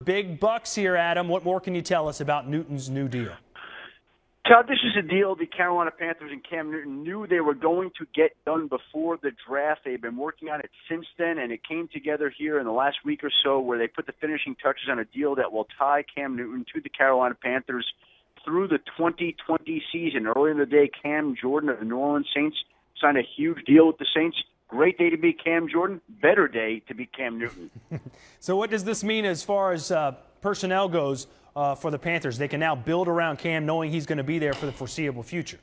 big bucks here, Adam. What more can you tell us about Newton's new deal? Todd, this is a deal the Carolina Panthers and Cam Newton knew they were going to get done before the draft. They've been working on it since then, and it came together here in the last week or so where they put the finishing touches on a deal that will tie Cam Newton to the Carolina Panthers through the 2020 season. Earlier in the day, Cam Jordan of the New Orleans Saints signed a huge deal with the Saints. Great day to be Cam Jordan. Better day to be Cam Newton. So what does this mean as far as personnel goes for the Panthers? They can now build around Cam knowing he's going to be there for the foreseeable future.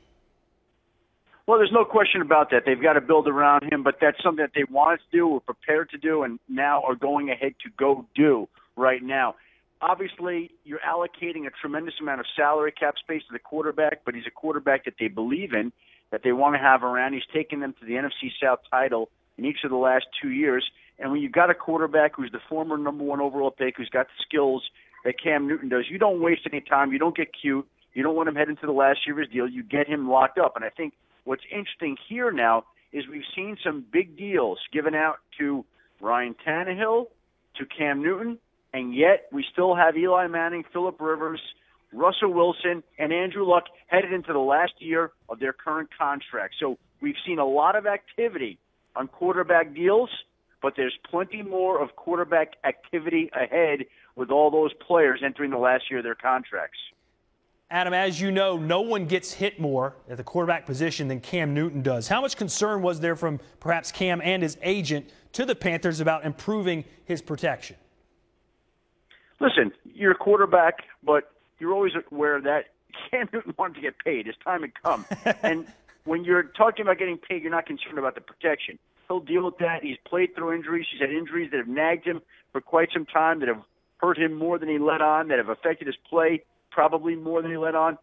Well, there's no question about that. They've got to build around him, but that's something that they wanted to do, were prepared to do, and now are going ahead to go do right now. Obviously, you're allocating a tremendous amount of salary cap space to the quarterback, but he's a quarterback that they believe in, that they want to have around. He's taken them to the NFC South title in each of the last 2 years. And when you've got a quarterback who's the former #1 overall pick, who's got the skills that Cam Newton does, you don't waste any time. You don't get cute. You don't let him head into the last year of his deal. You get him locked up. And I think what's interesting here now is we've seen some big deals given out to Ryan Tannehill, to Cam Newton, and yet we still have Eli Manning, Phillip Rivers, Russell Wilson, and Andrew Luck headed into the last year of their current contract. So we've seen a lot of activity on quarterback deals, but there's plenty more of quarterback activity ahead with all those players entering the last year of their contracts. Adam, as you know, no one gets hit more at the quarterback position than Cam Newton does. How much concern was there from perhaps Cam and his agent to the Panthers about improving his protection? Listen, you're a quarterback, but you're always aware that Cam Newton wanted to get paid. His time had come. And when you're talking about getting paid, you're not concerned about the protection. He'll deal with that. He's played through injuries. He's had injuries that have nagged him for quite some time, that have hurt him more than he let on, that have affected his play probably more than he let on.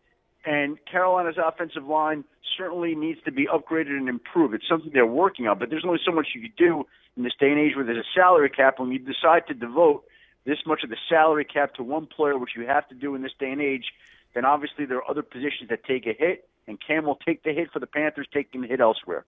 And Carolina's offensive line certainly needs to be upgraded and improved. It's something they're working on, but there's only so much you can do in this day and age where there's a salary cap. When you decide to devote this much of the salary cap to one player, which you have to do in this day and age, then obviously there are other positions that take a hit, and Cam will take the hit for the Panthers, taking the hit elsewhere.